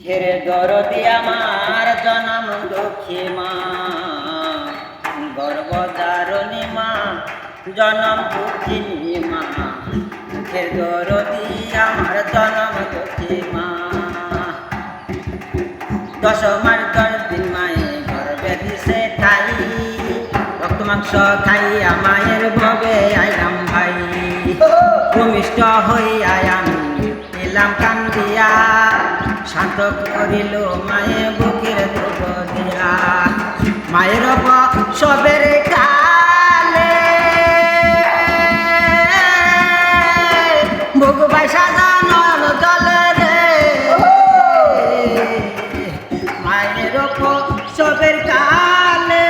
হেরে দরদি আমার জনম দুঃখী মা, গর্ভধারণী মা, জনম দুঃখিনী মা। হে দরদি আমার জনম দুঃখী মা। 10 মাস 10 দিন মায়ে গর্ভে দিছে ঠাই, রক্ত মাংস খাইয়া মায়ের ভবে আইলাম ভাই। ভূমিষ্ঠ হইয়া আমি এলাম কান্দিয়া, শান্ত করিল মায়ে বুকের দুঃখ দিয়া। মায়ের সবের কালে বুক বাইসা নয়ন জলে রে। মায়ের সবের কালে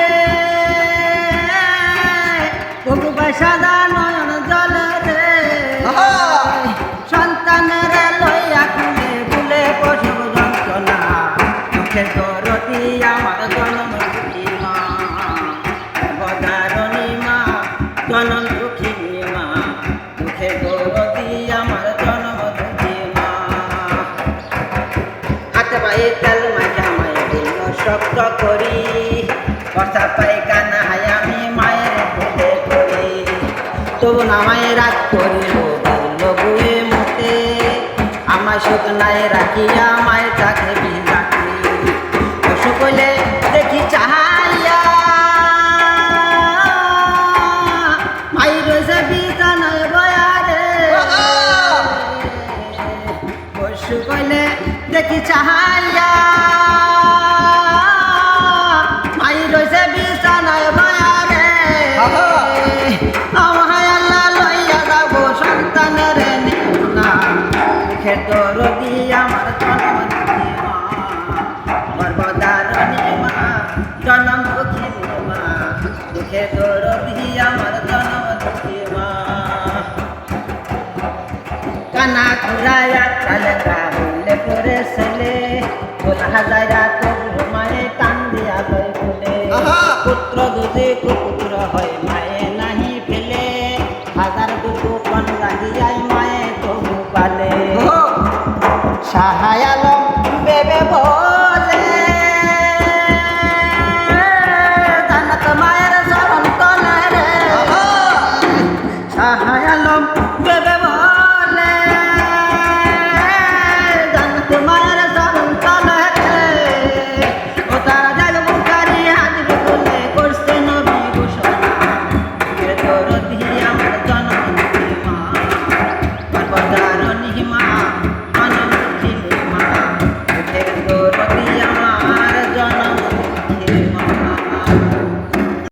বুক বাইসা নয়ন জলে রে। সন্তানের লইয়া খুলে খুলে প্রসব যন্ত্রণা, মুখের দরদি আমার জনম দুঃখী মা, গর্ভধারণী মা, জনম দুঃখিনী মা। মুখের দরদি আমার জনম দুঃখী মা। হাতে পায়ে তেল মাখা মায়ের দিল শক্ত করি, বর্ষা পায়খানা আমি মায়ের পেটে করি। তবু না মায়ের রাগ করিল বুয়ে মুখে, আমার শুকনায় রাখিয়া মায়ের তাকে রাখি। পশু কইলে দেখি চাহাইয়া মাই রয়েছে বিছানায় বয়ারে। পশু কইলে দেখি চাহাইয়া মাই রয়েছে বিছানায় বয়ারে। মুখের দরদি আমার জনম দুঃখী মা, গর্ভধারণী মা, জনম দুঃখিনী মা। মুখের দরদি আমার জনম দুঃখী মা। কানা ঘুরাইয়া কালে কাবুলে পরে ছেলে, বলা যায় তবু মায়ে টান দিয়া লই ফুলে। পুত্র যদি কুপুত্র হয় মায়ে নাহি ফেলে, হাজার দুটো পণ লাগিয়াই মায়ে তবু পালে। শাহ আলম বেবে